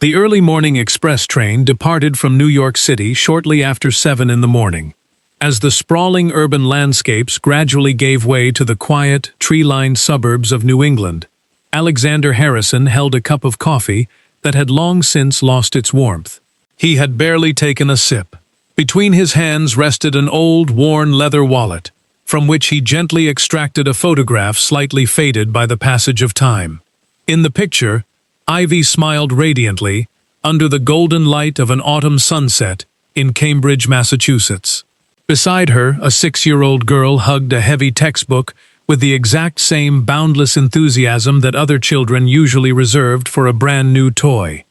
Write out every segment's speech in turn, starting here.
The early morning express train departed from New York City shortly after 7 in the morning. As the sprawling urban landscapes gradually gave way to the quiet, tree-lined suburbs of New England, Alexander Harrison held a cup of coffee that had long since lost its warmth. He had barely taken a sip. Between his hands rested an old, worn leather wallet, from which he gently extracted a photograph slightly faded by the passage of time. In the picture, Ivy smiled radiantly under the golden light of an autumn sunset in Cambridge, Massachusetts. Beside her, a 6-year-old girl hugged a heavy textbook with the exact same boundless enthusiasm that other children usually reserved for a brand-new toy.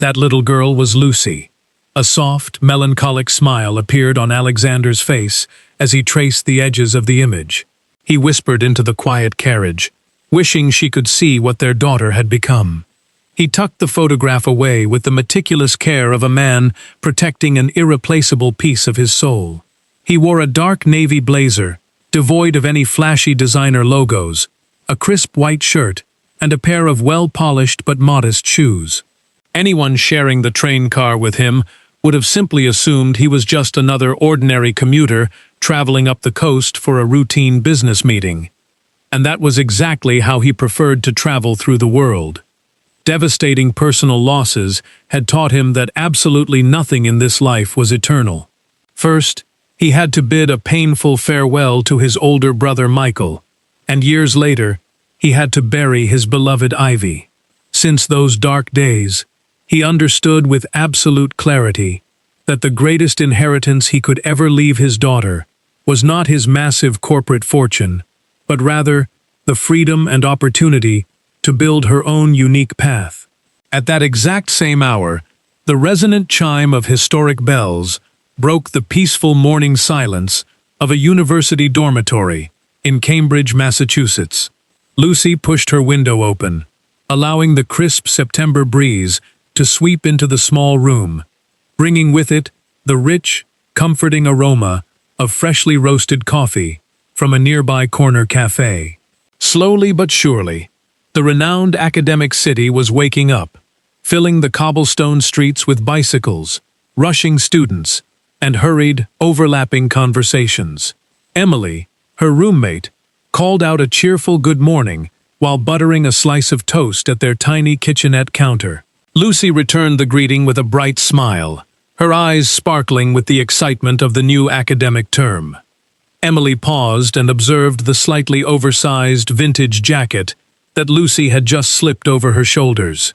That little girl was Lucy. A soft, melancholic smile appeared on Alexander's face as he traced the edges of the image. He whispered into the quiet carriage, wishing she could see what their daughter had become. He tucked the photograph away with the meticulous care of a man protecting an irreplaceable piece of his soul. He wore a dark navy blazer, devoid of any flashy designer logos, a crisp white shirt, and a pair of well-polished but modest shoes. Anyone sharing the train car with him would have simply assumed he was just another ordinary commuter traveling up the coast for a routine business meeting. And that was exactly how he preferred to travel through the world. Devastating personal losses had taught him that absolutely nothing in this life was eternal. First, he had to bid a painful farewell to his older brother Michael, and years later, he had to bury his beloved Ivy. Since those dark days, he understood with absolute clarity that the greatest inheritance he could ever leave his daughter was not his massive corporate fortune, but rather the freedom and opportunity to build her own unique path. At that exact same hour, the resonant chime of historic bells broke the peaceful morning silence of a university dormitory in Cambridge, Massachusetts. Lucy pushed her window open, allowing the crisp September breeze to sweep into the small room, bringing with it the rich, comforting aroma of freshly roasted coffee from a nearby corner cafe. Slowly but surely, the renowned academic city was waking up, filling the cobblestone streets with bicycles, rushing students, and hurried, overlapping conversations. Emily, her roommate, called out a cheerful good morning while buttering a slice of toast at their tiny kitchenette counter. Lucy returned the greeting with a bright smile, her eyes sparkling with the excitement of the new academic term. Emily paused and observed the slightly oversized vintage jacket that Lucy had just slipped over her shoulders.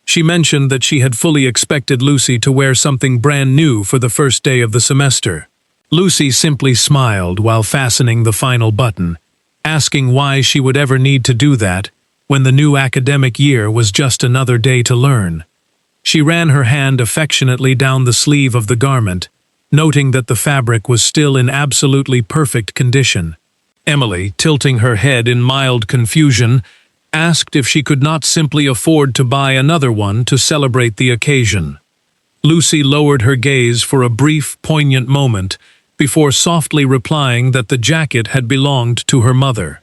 She mentioned that she had fully expected Lucy to wear something brand new for the first day of the semester. Lucy simply smiled while fastening the final button, asking why she would ever need to do that when the new academic year was just another day to learn. She ran her hand affectionately down the sleeve of the garment, noting that the fabric was still in absolutely perfect condition. Emily, tilting her head in mild confusion, asked if she could not simply afford to buy another one to celebrate the occasion. Lucy lowered her gaze for a brief, poignant moment before softly replying that the jacket had belonged to her mother.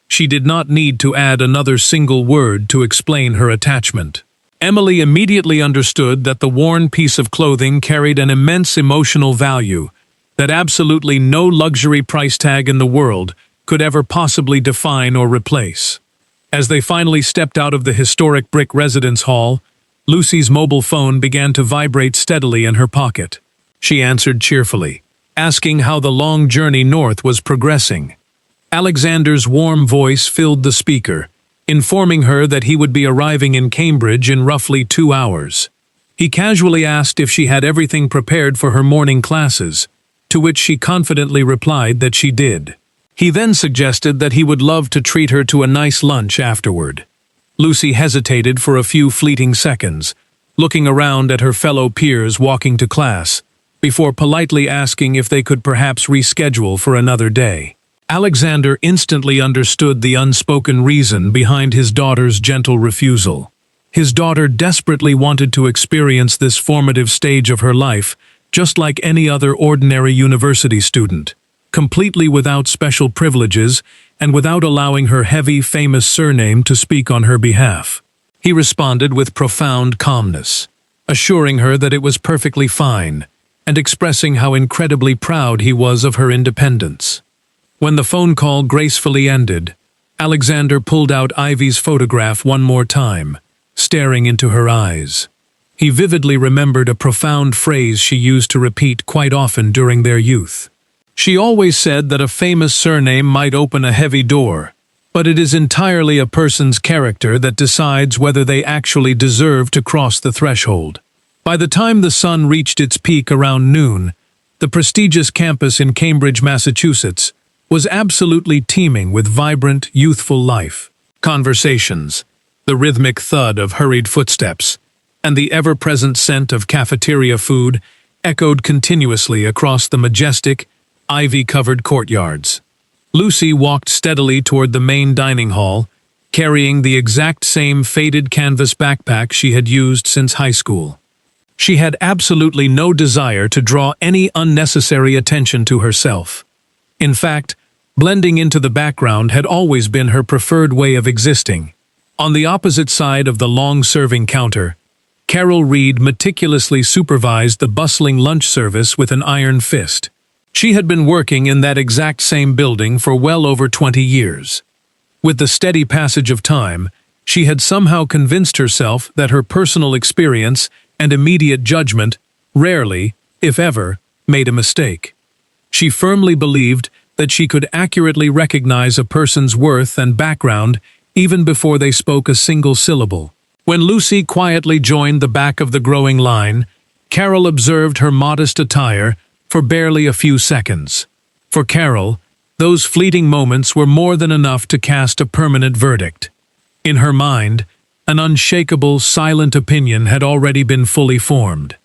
She did not need to add another single word to explain her attachment. Emily immediately understood that the worn piece of clothing carried an immense emotional value that absolutely no luxury price tag in the world could ever possibly define or replace. As they finally stepped out of the historic brick residence hall, Lucy's mobile phone began to vibrate steadily in her pocket. She answered cheerfully, asking how the long journey north was progressing. Alexander's warm voice filled the speaker, informing her that he would be arriving in Cambridge in roughly 2 hours. He casually asked if she had everything prepared for her morning classes, to which she confidently replied that she did. He then suggested that he would love to treat her to a nice lunch afterward. Lucy hesitated for a few fleeting seconds, looking around at her fellow peers walking to class, before politely asking if they could perhaps reschedule for another day. Alexander instantly understood the unspoken reason behind his daughter's gentle refusal. His daughter desperately wanted to experience this formative stage of her life, just like any other ordinary university student, completely without special privileges and without allowing her heavy, famous surname to speak on her behalf. He responded with profound calmness. assuring her that it was perfectly fine, and expressing how incredibly proud he was of her independence. When the phone call gracefully ended, Alexander pulled out Ivy's photograph one more time, staring into her eyes. He vividly remembered a profound phrase she used to repeat quite often during their youth. She always said that a famous surname might open a heavy door, but it is entirely a person's character that decides whether they actually deserve to cross the threshold. By the time the sun reached its peak around noon, the prestigious campus in Cambridge, Massachusetts, was absolutely teeming with vibrant, youthful life. Conversations, the rhythmic thud of hurried footsteps, and the ever-present scent of cafeteria food echoed continuously across the majestic, ivy-covered courtyards. Lucy walked steadily toward the main dining hall, carrying the exact same faded canvas backpack she had used since high school. She had absolutely no desire to draw any unnecessary attention to herself. In fact, blending into the background had always been her preferred way of existing. On the opposite side of the long-serving counter, Carol Reed meticulously supervised the bustling lunch service with an iron fist. She had been working in that exact same building for well over 20 years. With the steady passage of time, she had somehow convinced herself that her personal experience and immediate judgment rarely, if ever, made a mistake. She firmly believed that she could accurately recognize a person's worth and background even before they spoke a single syllable. When Lucy quietly joined the back of the growing line, Carol observed her modest attire for barely a few seconds. For Carol, those fleeting moments were more than enough to cast a permanent verdict. In her mind, an unshakable, silent opinion had already been fully formed.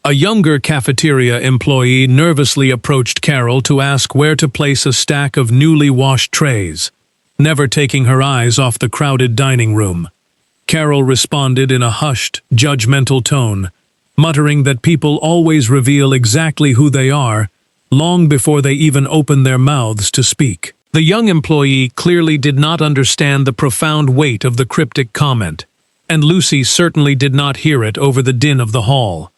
A younger cafeteria employee nervously approached Carol to ask where to place a stack of newly washed trays, never taking her eyes off the crowded dining room. Carol responded in a hushed, judgmental tone, muttering that people always reveal exactly who they are long before they even open their mouths to speak. The young employee clearly did not understand the profound weight of the cryptic comment, and Lucy certainly did not hear it over the din of the hall.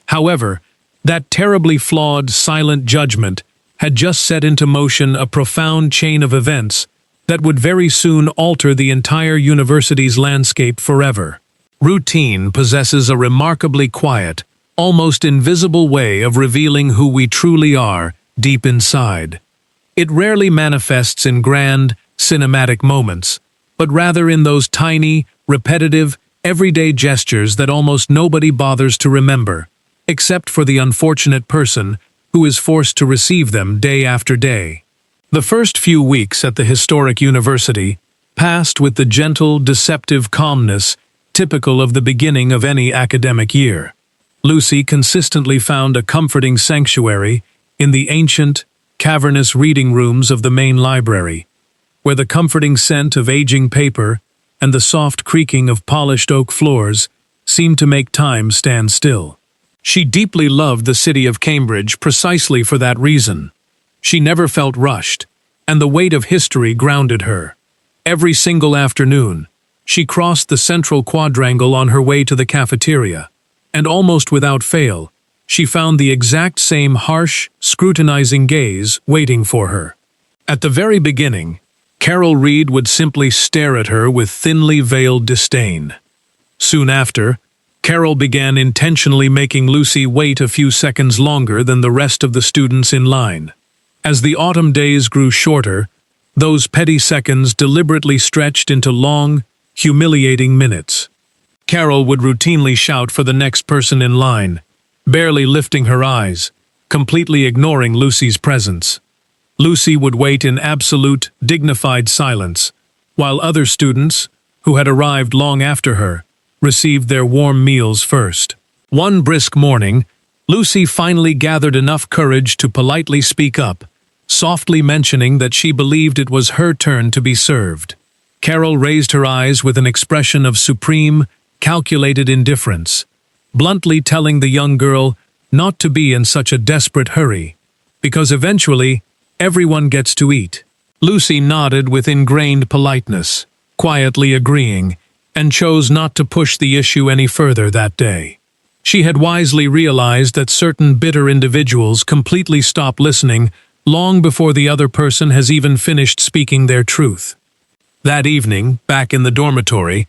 However, that terribly flawed, silent judgment had just set into motion a profound chain of events that would very soon alter the entire university's landscape forever. Routine possesses a remarkably quiet, almost invisible way of revealing who we truly are deep inside. It rarely manifests in grand, cinematic moments, but rather in those tiny, repetitive, everyday gestures that almost nobody bothers to remember, except for the unfortunate person who is forced to receive them day after day. The first few weeks at the historic university passed with the gentle, deceptive calmness typical of the beginning of any academic year. Lucy consistently found a comforting sanctuary in the ancient, cavernous reading rooms of the main library, where the comforting scent of aging paper and the soft creaking of polished oak floors seemed to make time stand still. She deeply loved the city of Cambridge precisely for that reason. She never felt rushed, and the weight of history grounded her. Every single afternoon, she crossed the central quadrangle on her way to the cafeteria, and almost without fail, she found the exact same harsh, scrutinizing gaze waiting for her. At the very beginning, Carol Reed would simply stare at her with thinly veiled disdain. Soon after, Carol began intentionally making Lucy wait a few seconds longer than the rest of the students in line. As the autumn days grew shorter, those petty seconds deliberately stretched into long, humiliating minutes. Carol would routinely shout for the next person in line, barely lifting her eyes, completely ignoring Lucy's presence. Lucy would wait in absolute, dignified silence, while other students, who had arrived long after her, received their warm meals first. One brisk morning, Lucy finally gathered enough courage to politely speak up, softly mentioning that she believed it was her turn to be served. Carol raised her eyes with an expression of supreme, calculated indifference, bluntly telling the young girl not to be in such a desperate hurry, because eventually everyone gets to eat. Lucy nodded with ingrained politeness, quietly agreeing, and chose not to push the issue any further that day. She had wisely realized that certain bitter individuals completely stop listening long before the other person has even finished speaking their truth. That evening, back in the dormitory,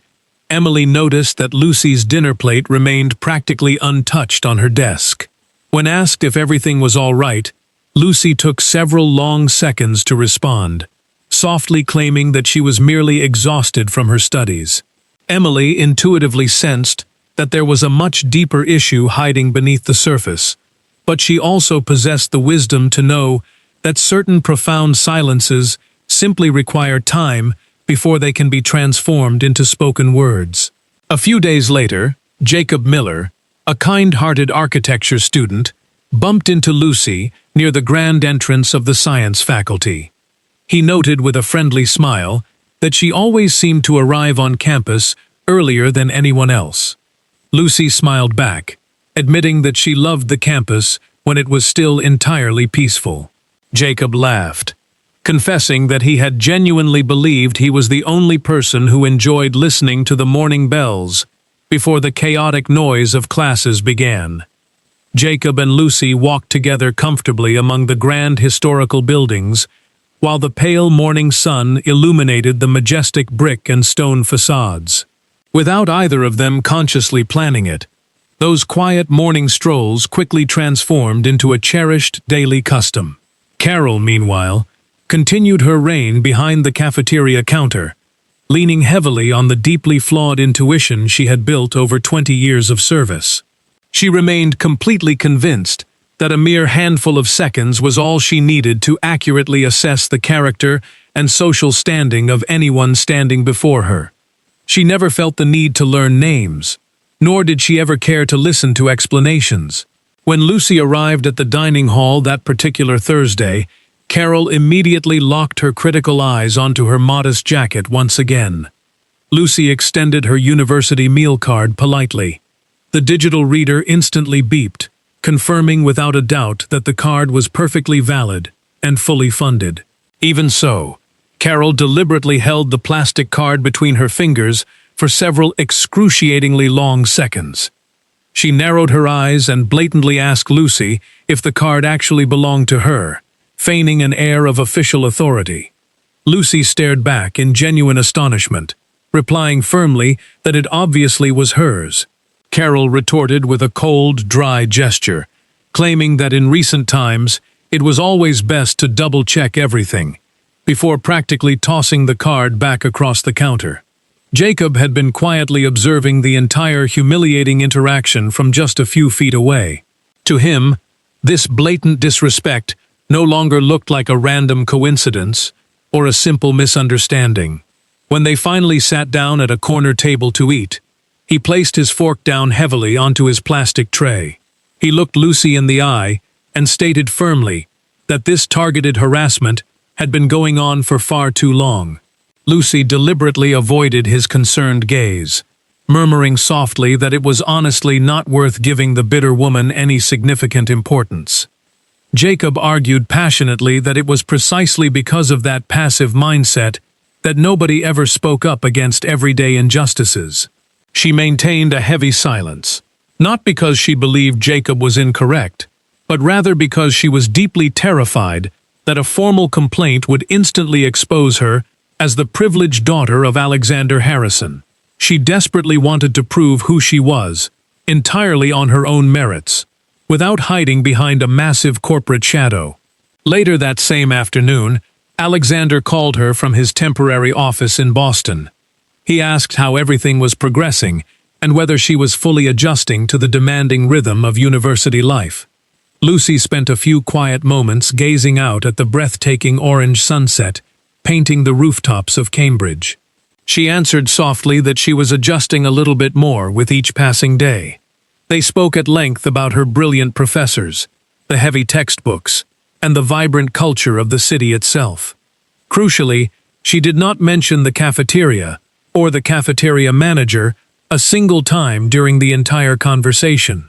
Emily noticed that Lucy's dinner plate remained practically untouched on her desk. When asked if everything was all right, Lucy took several long seconds to respond, softly claiming that she was merely exhausted from her studies. Emily intuitively sensed that there was a much deeper issue hiding beneath the surface, but she also possessed the wisdom to know that certain profound silences simply require time before they can be transformed into spoken words. A few days later, Jacob Miller, a kind-hearted architecture student, bumped into Lucy near the grand entrance of the science faculty. He noted with a friendly smile that she always seemed to arrive on campus earlier than anyone else. Lucy smiled back, admitting that she loved the campus when it was still entirely peaceful. Jacob laughed, confessing that he had genuinely believed he was the only person who enjoyed listening to the morning bells before the chaotic noise of classes began. Jacob and Lucy walked together comfortably among the grand historical buildings, while the pale morning sun illuminated the majestic brick and stone facades. Without either of them consciously planning it, those quiet morning strolls quickly transformed into a cherished daily custom. Carol, meanwhile, continued her reign behind the cafeteria counter, leaning heavily on the deeply flawed intuition she had built over 20 years of service. She remained completely convinced that a mere handful of seconds was all she needed to accurately assess the character and social standing of anyone standing before her. She never felt the need to learn names, nor did she ever care to listen to explanations. When Lucy arrived at the dining hall that particular Thursday, Carol immediately locked her critical eyes onto her modest jacket once again. Lucy extended her university meal card politely. The digital reader instantly beeped, confirming without a doubt that the card was perfectly valid and fully funded. Even so, Carol deliberately held the plastic card between her fingers for several excruciatingly long seconds. She narrowed her eyes and blatantly asked Lucy if the card actually belonged to her, feigning an air of official authority. Lucy stared back in genuine astonishment, replying firmly that it obviously was hers. Carol retorted with a cold, dry gesture, claiming that in recent times it was always best to double-check everything, before practically tossing the card back across the counter. Jacob had been quietly observing the entire humiliating interaction from just a few feet away. To him, this blatant disrespect no longer looked like a random coincidence or a simple misunderstanding. When they finally sat down at a corner table to eat, he placed his fork down heavily onto his plastic tray. He looked Lucy in the eye and stated firmly that this targeted harassment had been going on for far too long. Lucy deliberately avoided his concerned gaze, murmuring softly that it was honestly not worth giving the bitter woman any significant importance. Jacob argued passionately that it was precisely because of that passive mindset that nobody ever spoke up against everyday injustices. She maintained a heavy silence, not because she believed Jacob was incorrect, but rather because she was deeply terrified that a formal complaint would instantly expose her as the privileged daughter of Alexander Harrison. She desperately wanted to prove who she was, entirely on her own merits, without hiding behind a massive corporate shadow. Later that same afternoon, Alexander called her from his temporary office in Boston. He asked how everything was progressing and whether she was fully adjusting to the demanding rhythm of university life. Lucy spent a few quiet moments gazing out at the breathtaking orange sunset, painting the rooftops of Cambridge. She answered softly that she was adjusting a little bit more with each passing day. They spoke at length about her brilliant professors, the heavy textbooks, and the vibrant culture of the city itself. Crucially, she did not mention the cafeteria or the cafeteria manager a single time during the entire conversation.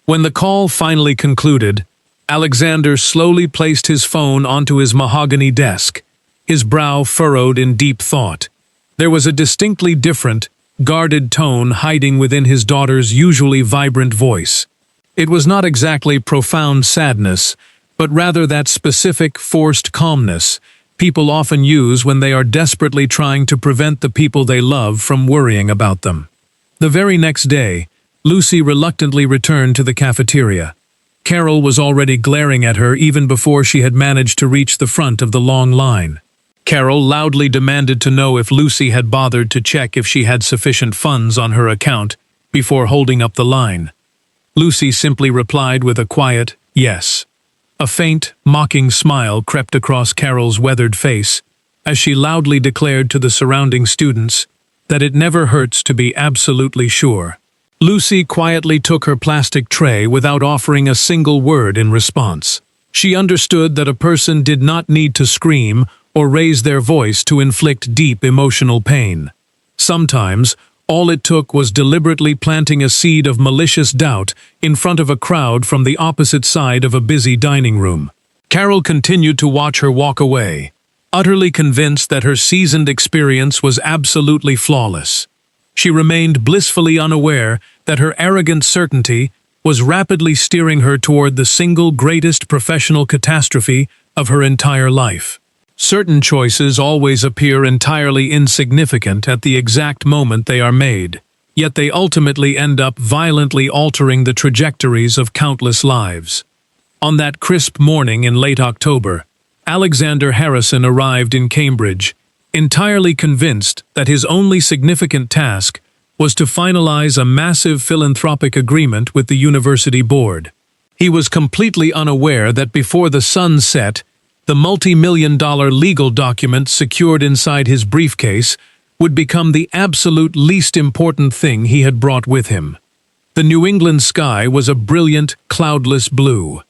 When the call finally concluded, Alexander slowly placed his phone onto his mahogany desk, his brow furrowed in deep thought. There was a distinctly different, guarded tone hiding within his daughter's usually vibrant voice. It was not exactly profound sadness, but rather that specific, forced calmness people often use when they are desperately trying to prevent the people they love from worrying about them. The very next day, Lucy reluctantly returned to the cafeteria. Carol was already glaring at her even before she had managed to reach the front of the long line. Carol loudly demanded to know if Lucy had bothered to check if she had sufficient funds on her account before holding up the line. Lucy simply replied with a quiet yes. A faint, mocking smile crept across Carol's weathered face as she loudly declared to the surrounding students that it never hurts to be absolutely sure. Lucy quietly took her plastic tray without offering a single word in response. She understood that a person did not need to scream or raise their voice to inflict deep emotional pain. Sometimes, all it took was deliberately planting a seed of malicious doubt in front of a crowd from the opposite side of a busy dining room. Carol continued to watch her walk away, utterly convinced that her seasoned experience was absolutely flawless. She remained blissfully unaware that her arrogant certainty was rapidly steering her toward the single greatest professional catastrophe of her entire life. Certain choices always appear entirely insignificant at the exact moment they are made, yet they ultimately end up violently altering the trajectories of countless lives. On that crisp morning in late October, Alexander Harrison arrived in Cambridge, entirely convinced that his only significant task was to finalize a massive philanthropic agreement with the university board. He was completely unaware that before the sun set, the multi-million-dollar legal document secured inside his briefcase would become the absolute least important thing he had brought with him. The New England sky was a brilliant, cloudless blue.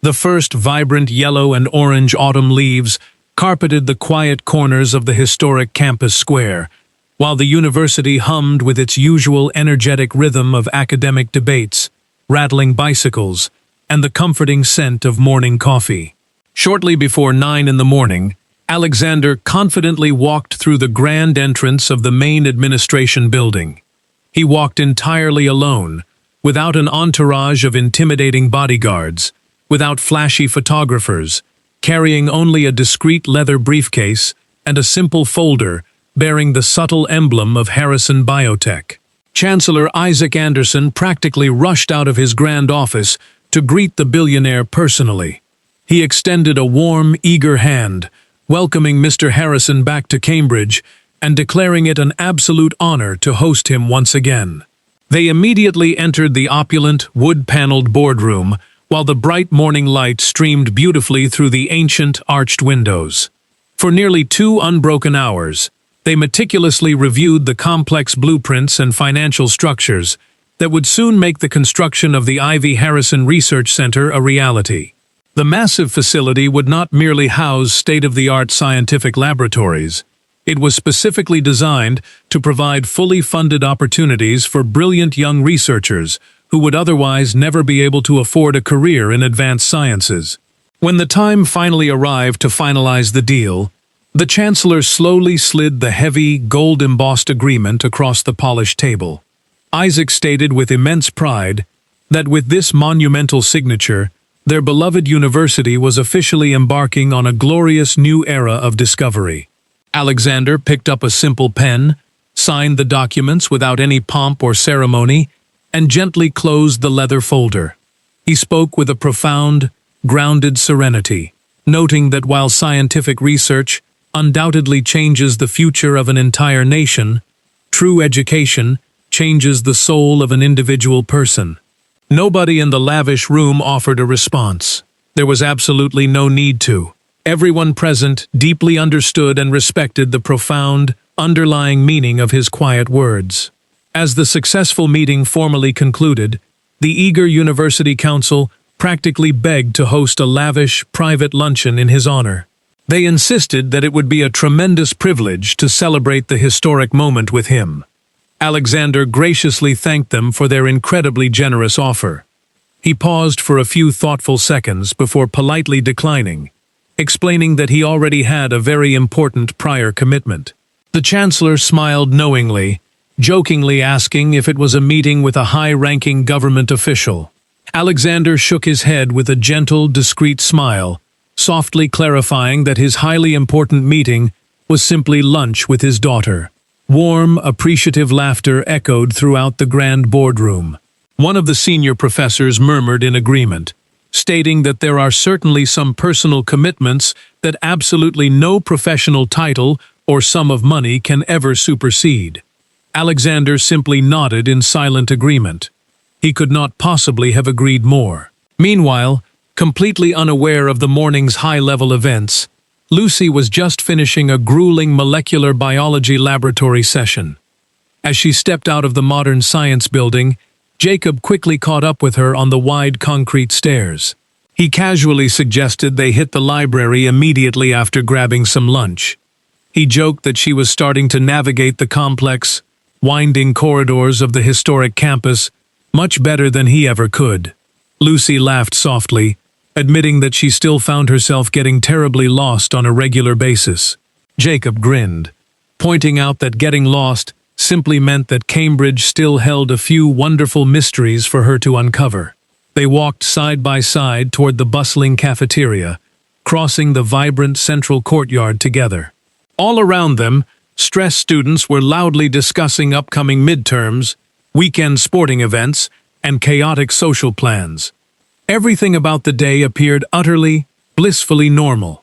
The first vibrant yellow and orange autumn leaves carpeted the quiet corners of the historic campus square, while the university hummed with its usual energetic rhythm of academic debates, rattling bicycles, and the comforting scent of morning coffee. Shortly before 9 in the morning, Alexander confidently walked through the grand entrance of the main administration building. He walked entirely alone, without an entourage of intimidating bodyguards, without flashy photographers, carrying only a discreet leather briefcase and a simple folder bearing the subtle emblem of Harrison Biotech. Chancellor Isaac Anderson practically rushed out of his grand office to greet the billionaire personally. He extended a warm, eager hand, welcoming Mr. Harrison back to Cambridge and declaring it an absolute honor to host him once again. They immediately entered the opulent, wood-paneled boardroom, while the bright morning light streamed beautifully through the ancient, arched windows. For nearly 2 unbroken hours, they meticulously reviewed the complex blueprints and financial structures that would soon make the construction of the Ivy Harrison Research Center a reality. The massive facility would not merely house state-of-the-art scientific laboratories. It was specifically designed to provide fully funded opportunities for brilliant young researchers who would otherwise never be able to afford a career in advanced sciences. When the time finally arrived to finalize the deal, the Chancellor slowly slid the heavy, gold-embossed agreement across the polished table. Isaac stated with immense pride that with this monumental signature, their beloved university was officially embarking on a glorious new era of discovery. Alexander picked up a simple pen, signed the documents without any pomp or ceremony, and gently closed the leather folder. He spoke with a profound, grounded serenity, noting that while scientific research undoubtedly changes the future of an entire nation, true education changes the soul of an individual person. Nobody in the lavish room offered a response. There was absolutely no need to. Everyone present deeply understood and respected the profound, underlying meaning of his quiet words. As the successful meeting formally concluded, the eager University Council practically begged to host a lavish, private luncheon in his honor. They insisted that it would be a tremendous privilege to celebrate the historic moment with him. Alexander graciously thanked them for their incredibly generous offer. He paused for a few thoughtful seconds before politely declining, explaining that he already had a very important prior commitment. The Chancellor smiled knowingly, jokingly asking if it was a meeting with a high-ranking government official. Alexander shook his head with a gentle, discreet smile, softly clarifying that his highly important meeting was simply lunch with his daughter. Warm, appreciative laughter echoed throughout the grand boardroom. One of the senior professors murmured in agreement, stating that there are certainly some personal commitments that absolutely no professional title or sum of money can ever supersede. Alexander simply nodded in silent agreement. He could not possibly have agreed more. Meanwhile, completely unaware of the morning's high-level events, Lucy was just finishing a grueling molecular biology laboratory session. As she stepped out of the modern science building, Jacob quickly caught up with her on the wide concrete stairs. He casually suggested they hit the library immediately after grabbing some lunch. He joked that she was starting to navigate the complex, winding corridors of the historic campus much better than he ever could. Lucy laughed softly, admitting that she still found herself getting terribly lost on a regular basis. Jacob grinned, pointing out that getting lost simply meant that Cambridge still held a few wonderful mysteries for her to uncover. They walked side by side toward the bustling cafeteria, crossing the vibrant central courtyard together. All around them, stressed students were loudly discussing upcoming midterms, weekend sporting events, and chaotic social plans. Everything about the day appeared utterly, blissfully normal.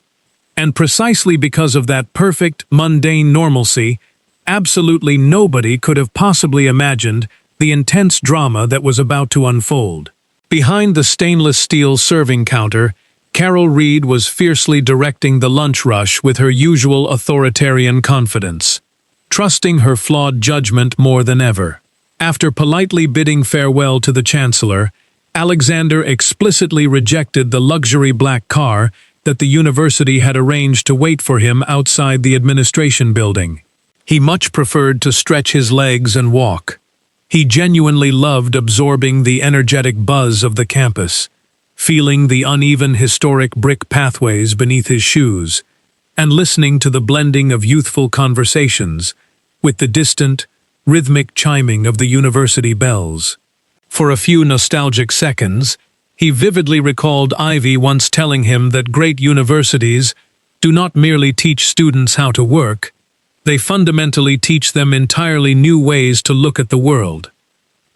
And precisely because of that perfect, mundane normalcy, absolutely nobody could have possibly imagined the intense drama that was about to unfold. Behind the stainless steel serving counter, Carol Reed was fiercely directing the lunch rush with her usual authoritarian confidence, trusting her flawed judgment more than ever. After politely bidding farewell to the Chancellor, Alexander explicitly rejected the luxury black car that the university had arranged to wait for him outside the administration building. He much preferred to stretch his legs and walk. He genuinely loved absorbing the energetic buzz of the campus, feeling the uneven historic brick pathways beneath his shoes, and listening to the blending of youthful conversations with the distant, rhythmic chiming of the university bells. For a few nostalgic seconds, he vividly recalled Ivy once telling him that great universities do not merely teach students how to work, they fundamentally teach them entirely new ways to look at the world.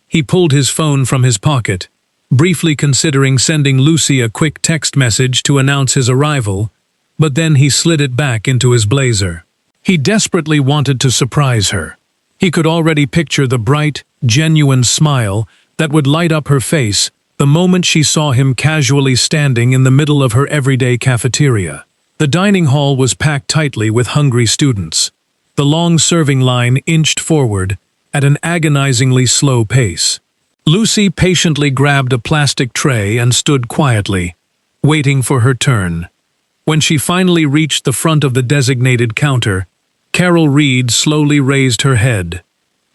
He pulled his phone from his pocket, briefly considering sending Lucy a quick text message to announce his arrival, but then he slid it back into his blazer. He desperately wanted to surprise her. He could already picture the bright, genuine smile that would light up her face the moment she saw him casually standing in the middle of her everyday cafeteria. The dining hall was packed tightly with hungry students. The long serving line inched forward at an agonizingly slow pace. Lucy patiently grabbed a plastic tray and stood quietly, waiting for her turn. When she finally reached the front of the designated counter, Carol Reed slowly raised her head.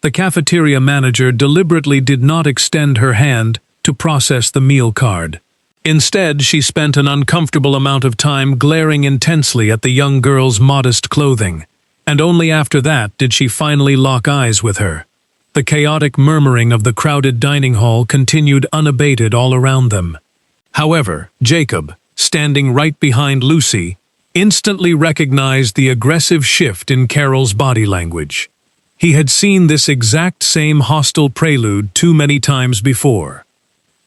The cafeteria manager deliberately did not extend her hand to process the meal card. Instead, she spent an uncomfortable amount of time glaring intensely at the young girl's modest clothing, and only after that did she finally lock eyes with her. The chaotic murmuring of the crowded dining hall continued unabated all around them. However, Jacob, standing right behind Lucy, instantly recognized the aggressive shift in Carol's body language. He had seen this exact same hostile prelude too many times before.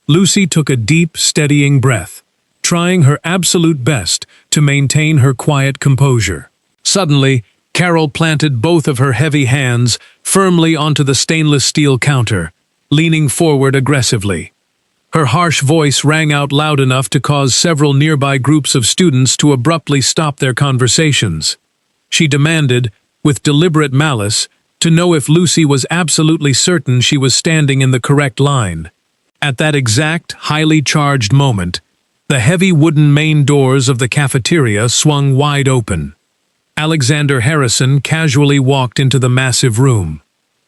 Lucy took a deep, steadying breath, trying her absolute best to maintain her quiet composure. Suddenly, Carol planted both of her heavy hands firmly onto the stainless steel counter, leaning forward aggressively. Her harsh voice rang out loud enough to cause several nearby groups of students to abruptly stop their conversations. She demanded, with deliberate malice, to know if Lucy was absolutely certain she was standing in the correct line. At that exact, highly charged moment, the heavy wooden main doors of the cafeteria swung wide open. Alexander Harrison casually walked into the massive room.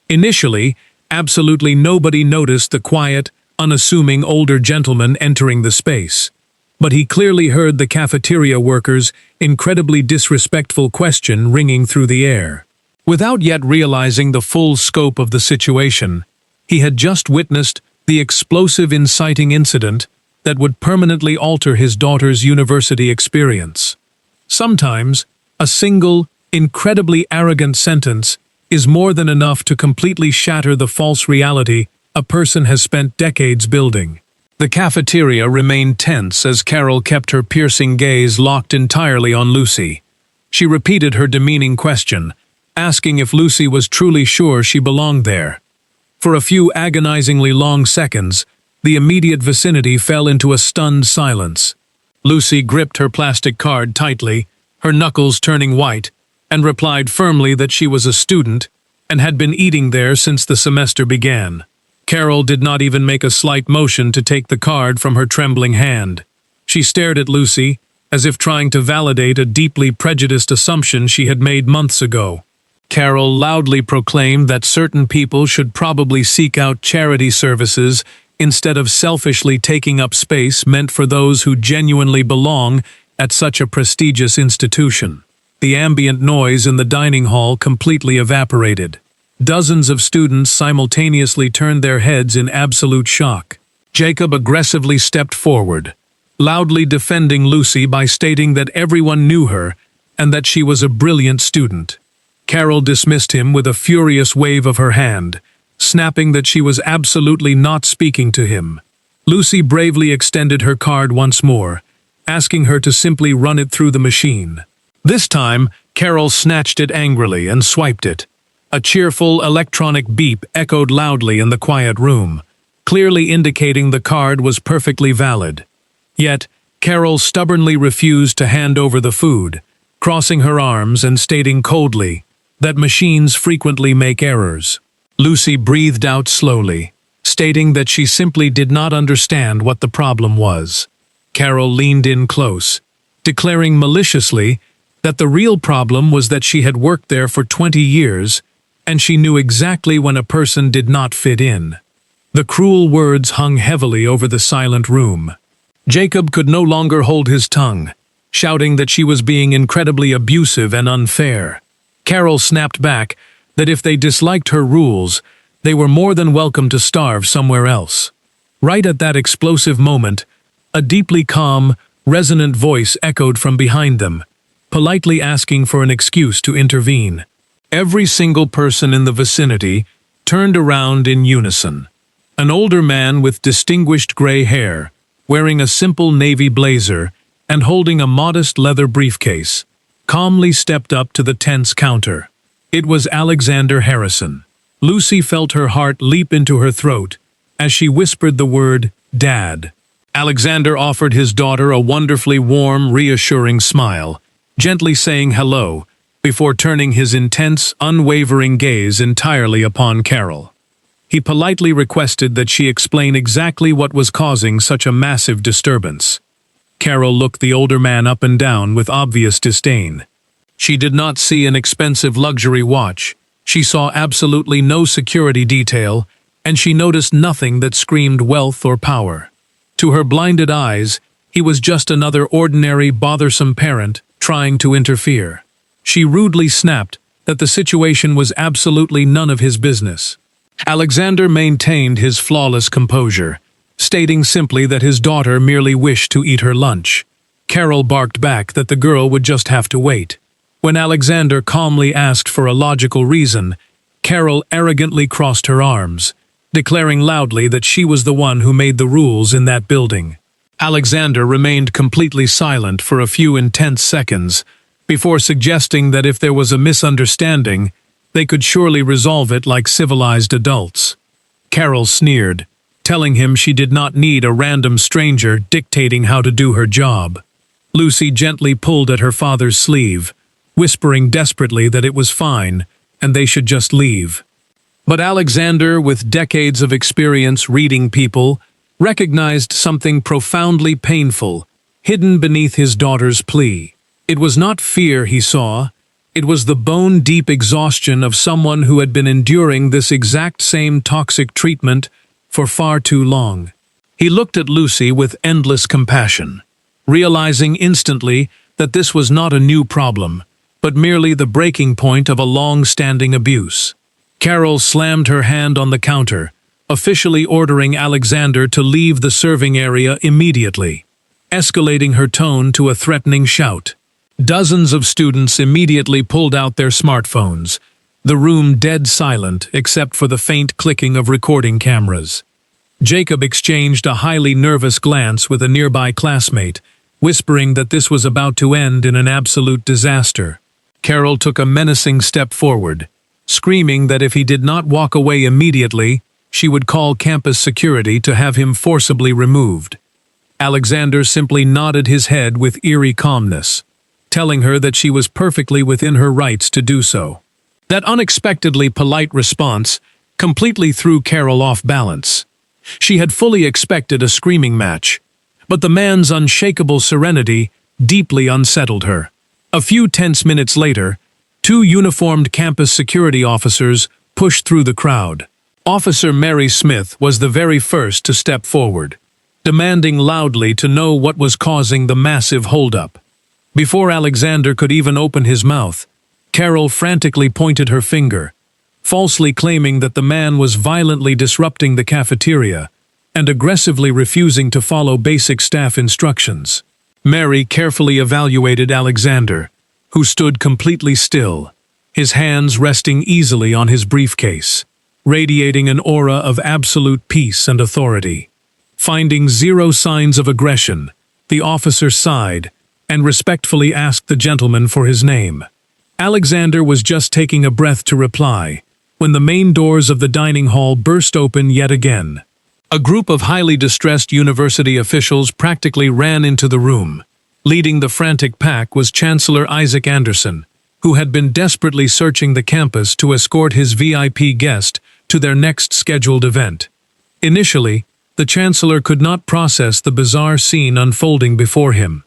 Initially, absolutely nobody noticed the quiet, unassuming older gentleman entering the space, but he clearly heard the cafeteria workers' incredibly disrespectful question ringing through the air. Without yet realizing the full scope of the situation, he had just witnessed the explosive inciting incident that would permanently alter his daughter's university experience. Sometimes, a single, incredibly arrogant sentence is more than enough to completely shatter the false reality a person has spent decades building. The cafeteria remained tense as Carol kept her piercing gaze locked entirely on Lucy. She repeated her demeaning question, asking if Lucy was truly sure she belonged there. For a few agonizingly long seconds, the immediate vicinity fell into a stunned silence. Lucy gripped her plastic card tightly, her knuckles turning white, and replied firmly that she was a student and had been eating there since the semester began. Carol did not even make a slight motion to take the card from her trembling hand. She stared at Lucy, as if trying to validate a deeply prejudiced assumption she had made months ago. Carol loudly proclaimed that certain people should probably seek out charity services instead of selfishly taking up space meant for those who genuinely belong at such a prestigious institution. The ambient noise in the dining hall completely evaporated. Dozens of students simultaneously turned their heads in absolute shock. Jacob aggressively stepped forward, loudly defending Lucy by stating that everyone knew her and that she was a brilliant student. Carol dismissed him with a furious wave of her hand, snapping that she was absolutely not speaking to him. Lucy bravely extended her card once more, asking her to simply run it through the machine. This time, Carol snatched it angrily and swiped it. A cheerful electronic beep echoed loudly in the quiet room, clearly indicating the card was perfectly valid. Yet, Carol stubbornly refused to hand over the food, crossing her arms and stating coldly that machines frequently make errors. Lucy breathed out slowly, stating that she simply did not understand what the problem was. Carol leaned in close, declaring maliciously that the real problem was that she had worked there for 20 years and she knew exactly when a person did not fit in. The cruel words hung heavily over the silent room. Jacob could no longer hold his tongue, shouting that she was being incredibly abusive and unfair. Carol snapped back that if they disliked her rules, they were more than welcome to starve somewhere else. Right at that explosive moment, a deeply calm, resonant voice echoed from behind them, politely asking for an excuse to intervene. Every single person in the vicinity turned around in unison. An older man with distinguished gray hair, wearing a simple navy blazer and holding a modest leather briefcase, calmly stepped up to the tense counter. It was Alexander Harrison. Lucy felt her heart leap into her throat as she whispered the word, "Dad." Alexander offered his daughter a wonderfully warm, reassuring smile, gently saying hello, before turning his intense, unwavering gaze entirely upon Carol. He politely requested that she explain exactly what was causing such a massive disturbance. Carol looked the older man up and down with obvious disdain. She did not see an expensive luxury watch, she saw absolutely no security detail, and she noticed nothing that screamed wealth or power. To her blinded eyes, he was just another ordinary, bothersome parent trying to interfere. She rudely snapped that the situation was absolutely none of his business. Alexander maintained his flawless composure, stating simply that his daughter merely wished to eat her lunch. Carol barked back that the girl would just have to wait. When Alexander calmly asked for a logical reason, Carol arrogantly crossed her arms, declaring loudly that she was the one who made the rules in that building. Alexander remained completely silent for a few intense seconds, before suggesting that if there was a misunderstanding, they could surely resolve it like civilized adults. Carol sneered, telling him she did not need a random stranger dictating how to do her job. Lucy gently pulled at her father's sleeve, whispering desperately that it was fine and they should just leave. But Alexander, with decades of experience reading people, recognized something profoundly painful, hidden beneath his daughter's plea. It was not fear he saw, it was the bone-deep exhaustion of someone who had been enduring this exact same toxic treatment for far too long. He looked at Lucy with endless compassion, realizing instantly that this was not a new problem, but merely the breaking point of a long-standing abuse. Carol slammed her hand on the counter, officially ordering Alexander to leave the serving area immediately, escalating her tone to a threatening shout. Dozens of students immediately pulled out their smartphones, the room dead silent except for the faint clicking of recording cameras. Jacob exchanged a highly nervous glance with a nearby classmate, whispering that this was about to end in an absolute disaster. Carol took a menacing step forward, screaming that if he did not walk away immediately, she would call campus security to have him forcibly removed. Alexander simply nodded his head with eerie calmness, telling her that she was perfectly within her rights to do so. That unexpectedly polite response completely threw Carol off balance. She had fully expected a screaming match, but the man's unshakable serenity deeply unsettled her. A few tense minutes later, two uniformed campus security officers pushed through the crowd. Officer Mary Smith was the very first to step forward, demanding loudly to know what was causing the massive holdup. Before Alexander could even open his mouth, Carol frantically pointed her finger, falsely claiming that the man was violently disrupting the cafeteria and aggressively refusing to follow basic staff instructions. Mary carefully evaluated Alexander, who stood completely still, his hands resting easily on his briefcase, radiating an aura of absolute peace and authority. Finding zero signs of aggression, the officer sighed and respectfully asked the gentleman for his name. Alexander was just taking a breath to reply, when the main doors of the dining hall burst open yet again. A group of highly distressed university officials practically ran into the room. Leading the frantic pack was Chancellor Isaac Anderson, who had been desperately searching the campus to escort his VIP guest to their next scheduled event. Initially, the Chancellor could not process the bizarre scene unfolding before him.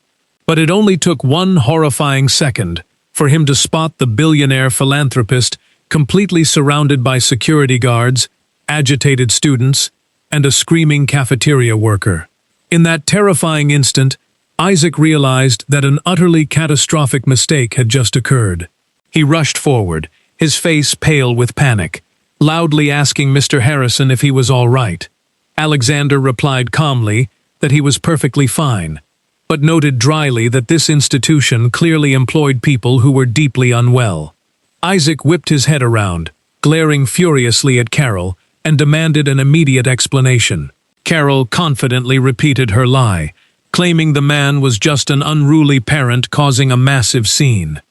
But it only took one horrifying second for him to spot the billionaire philanthropist completely surrounded by security guards, agitated students, and a screaming cafeteria worker. In that terrifying instant, Isaac realized that an utterly catastrophic mistake had just occurred. He rushed forward, his face pale with panic, loudly asking Mr. Harrison if he was all right. Alexander replied calmly that he was perfectly fine, but noted dryly that this institution clearly employed people who were deeply unwell. Isaac whipped his head around, glaring furiously at Carol, and demanded an immediate explanation. Carol confidently repeated her lie, claiming the man was just an unruly parent causing a massive scene.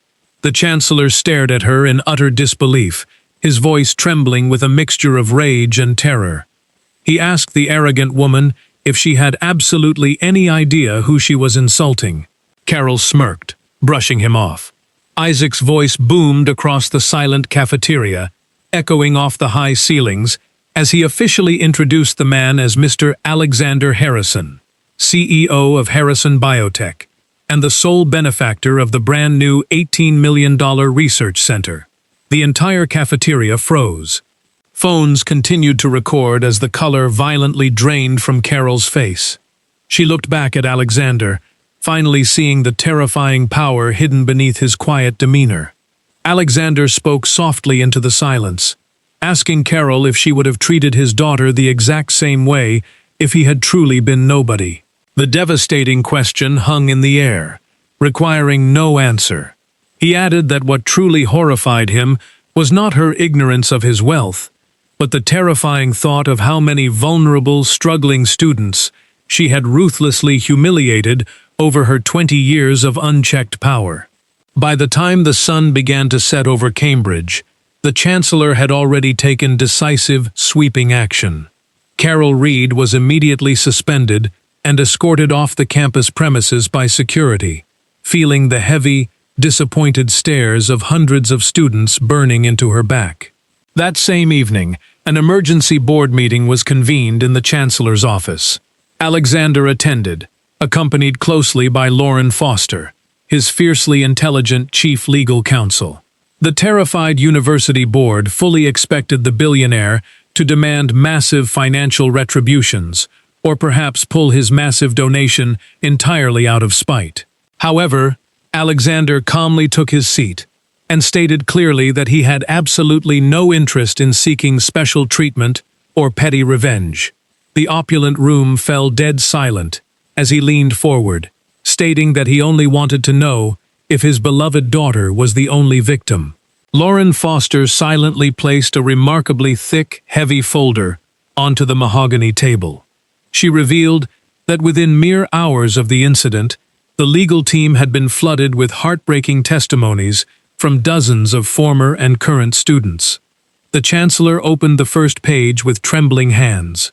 The Chancellor stared at her in utter disbelief, his voice trembling with a mixture of rage and terror. He asked the arrogant woman if she had absolutely any idea who she was insulting. Carol smirked, brushing him off. Isaac's voice boomed across the silent cafeteria, echoing off the high ceilings, as he officially introduced the man as Mr. Alexander Harrison, CEO of Harrison Biotech, and the sole benefactor of the brand new $18 million research center. The entire cafeteria froze. Phones continued to record as the color violently drained from Carol's face. She looked back at Alexander, finally seeing the terrifying power hidden beneath his quiet demeanor. Alexander spoke softly into the silence, asking Carol if she would have treated his daughter the exact same way if he had truly been nobody. The devastating question hung in the air, requiring no answer. He added that what truly horrified him was not her ignorance of his wealth, but the terrifying thought of how many vulnerable, struggling students she had ruthlessly humiliated over her 20 years of unchecked power. By the time the sun began to set over Cambridge, the Chancellor had already taken decisive, sweeping action. Carol Reed was immediately suspended and escorted off the campus premises by security, feeling the heavy, disappointed stares of hundreds of students burning into her back. That same evening, an emergency board meeting was convened in the Chancellor's office. Alexander attended, accompanied closely by Lauren Foster, his fiercely intelligent chief legal counsel. The terrified university board fully expected the billionaire to demand massive financial retributions, or perhaps pull his massive donation entirely out of spite. However, Alexander calmly took his seat and stated clearly that he had absolutely no interest in seeking special treatment or petty revenge. The opulent room fell dead silent as he leaned forward, stating that he only wanted to know if his beloved daughter was the only victim. Lauren Foster silently placed a remarkably thick, heavy folder onto the mahogany table. She revealed that within mere hours of the incident, the legal team had been flooded with heartbreaking testimonies from dozens of former and current students. The chancellor opened the first page with trembling hands.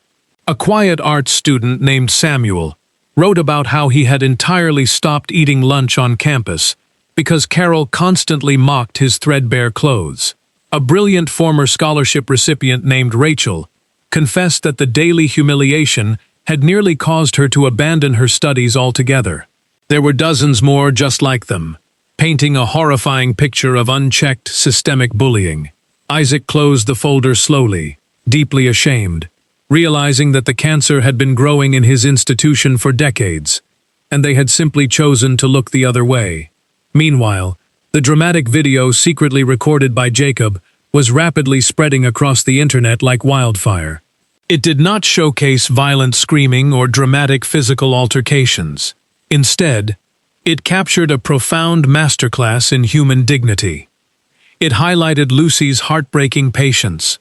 A quiet arts student named Samuel wrote about how he had entirely stopped eating lunch on campus because Carol constantly mocked his threadbare clothes. A brilliant former scholarship recipient named Rachel confessed that the daily humiliation had nearly caused her to abandon her studies altogether. There were dozens more just like them, painting a horrifying picture of unchecked systemic bullying. Isaac closed the folder slowly, deeply ashamed, realizing that the cancer had been growing in his institution for decades, and they had simply chosen to look the other way. Meanwhile, the dramatic video secretly recorded by Jacob was rapidly spreading across the internet like wildfire. It did not showcase violent screaming or dramatic physical altercations. Instead, it captured a profound masterclass in human dignity. It highlighted Lucy's heartbreaking patience,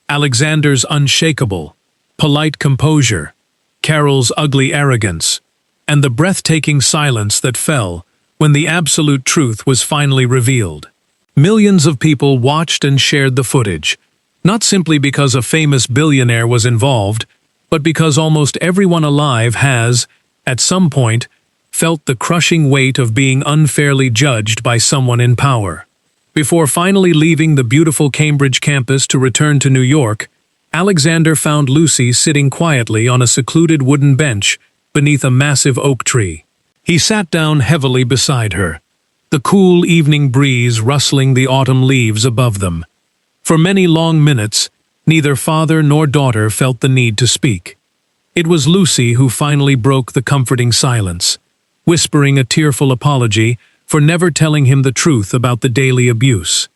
Alexander's unshakable, polite composure, Carol's ugly arrogance, and the breathtaking silence that fell when the absolute truth was finally revealed. Millions of people watched and shared the footage, not simply because a famous billionaire was involved, but because almost everyone alive has, at some point, felt the crushing weight of being unfairly judged by someone in power. Before finally leaving the beautiful Cambridge campus to return to New York, Alexander found Lucy sitting quietly on a secluded wooden bench beneath a massive oak tree. He sat down heavily beside her, the cool evening breeze rustling the autumn leaves above them. For many long minutes, neither father nor daughter felt the need to speak. It was Lucy who finally broke the comforting silence, whispering a tearful apology for never telling him the truth about the daily abuse.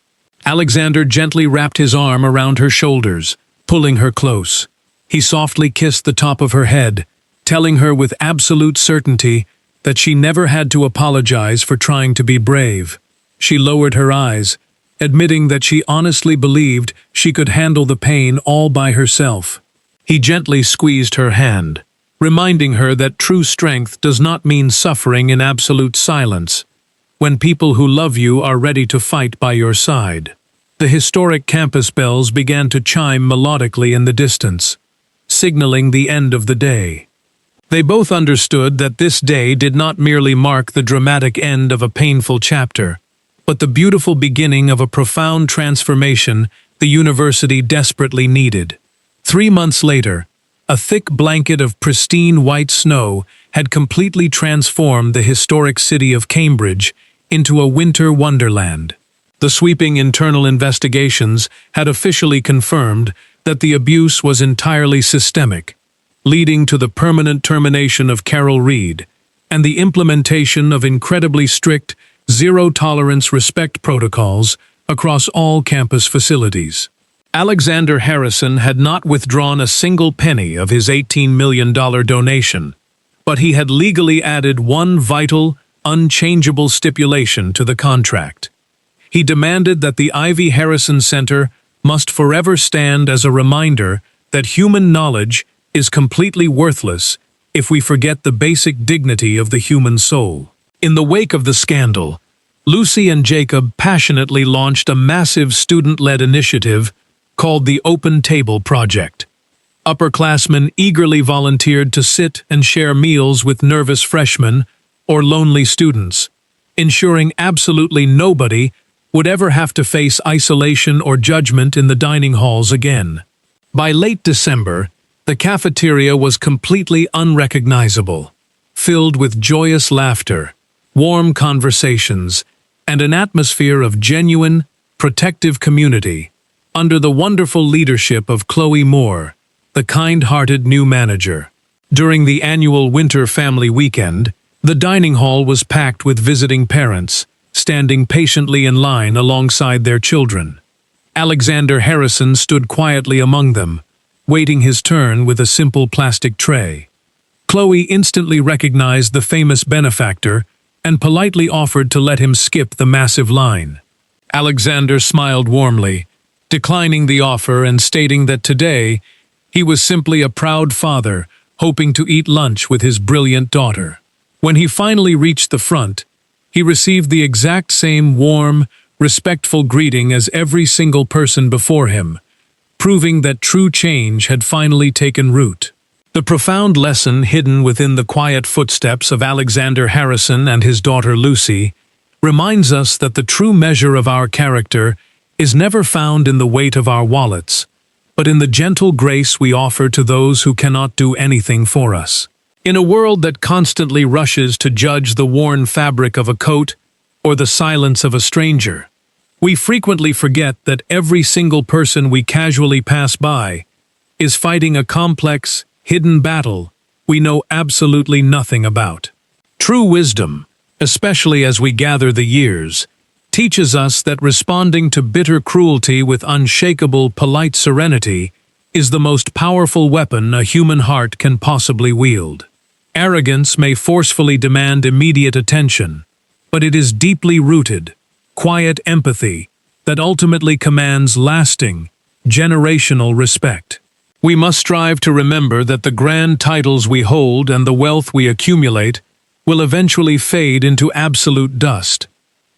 Alexander gently wrapped his arm around her shoulders, pulling her close. He softly kissed the top of her head, telling her with absolute certainty that she never had to apologize for trying to be brave. She lowered her eyes, admitting that she honestly believed she could handle the pain all by herself. He gently squeezed her hand, reminding her that true strength does not mean suffering in absolute silence, when people who love you are ready to fight by your side. The historic campus bells began to chime melodically in the distance, signaling the end of the day. They both understood that this day did not merely mark the dramatic end of a painful chapter, but the beautiful beginning of a profound transformation the university desperately needed. 3 months later, a thick blanket of pristine white snow had completely transformed the historic city of Cambridge into a winter wonderland. The sweeping internal investigations had officially confirmed that the abuse was entirely systemic, leading to the permanent termination of Carol Reed and the implementation of incredibly strict, zero-tolerance respect protocols across all campus facilities. Alexander Harrison had not withdrawn a single penny of his $18 million donation, but he had legally added one vital, unchangeable stipulation to the contract. He demanded that the Ivy Harrison Center must forever stand as a reminder that human knowledge is completely worthless if we forget the basic dignity of the human soul. In the wake of the scandal, Lucy and Jacob passionately launched a massive student-led initiative called the Open Table Project. Upperclassmen eagerly volunteered to sit and share meals with nervous freshmen or lonely students, ensuring absolutely nobody would ever have to face isolation or judgment in the dining halls again. By late December, the cafeteria was completely unrecognizable, filled with joyous laughter, warm conversations, and an atmosphere of genuine, protective community under the wonderful leadership of Chloe Moore, the kind-hearted new manager. During the annual Winter Family Weekend, The dining hall was packed with visiting parents, standing patiently in line alongside their children. Alexander Harrison stood quietly among them, waiting his turn with a simple plastic tray. Chloe instantly recognized the famous benefactor and politely offered to let him skip the massive line. Alexander smiled warmly, declining the offer and stating that today he was simply a proud father hoping to eat lunch with his brilliant daughter. When he finally reached the front, he received the exact same warm, respectful greeting as every single person before him, proving that true change had finally taken root. The profound lesson hidden within the quiet footsteps of Alexander Harrison and his daughter Lucy reminds us that the true measure of our character is never found in the weight of our wallets, but in the gentle grace we offer to those who cannot do anything for us. In a world that constantly rushes to judge the worn fabric of a coat or the silence of a stranger, we frequently forget that every single person we casually pass by is fighting a complex, hidden battle we know absolutely nothing about. True wisdom, especially as we gather the years, teaches us that responding to bitter cruelty with unshakable, polite serenity is the most powerful weapon a human heart can possibly wield. Arrogance may forcefully demand immediate attention, but it is deeply rooted, quiet empathy that ultimately commands lasting, generational respect. We must strive to remember that the grand titles we hold and the wealth we accumulate will eventually fade into absolute dust.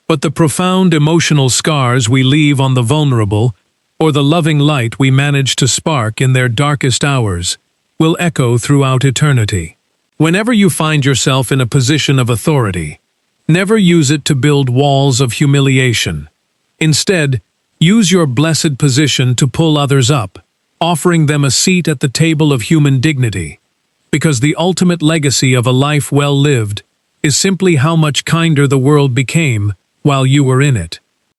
But the profound emotional scars we leave on the vulnerable, or the loving light we manage to spark in their darkest hours, will echo throughout eternity. Whenever you find yourself in a position of authority, never use it to build walls of humiliation. Instead, use your blessed position to pull others up, offering them a seat at the table of human dignity. Because the ultimate legacy of a life well lived is simply how much kinder the world became while you were in it.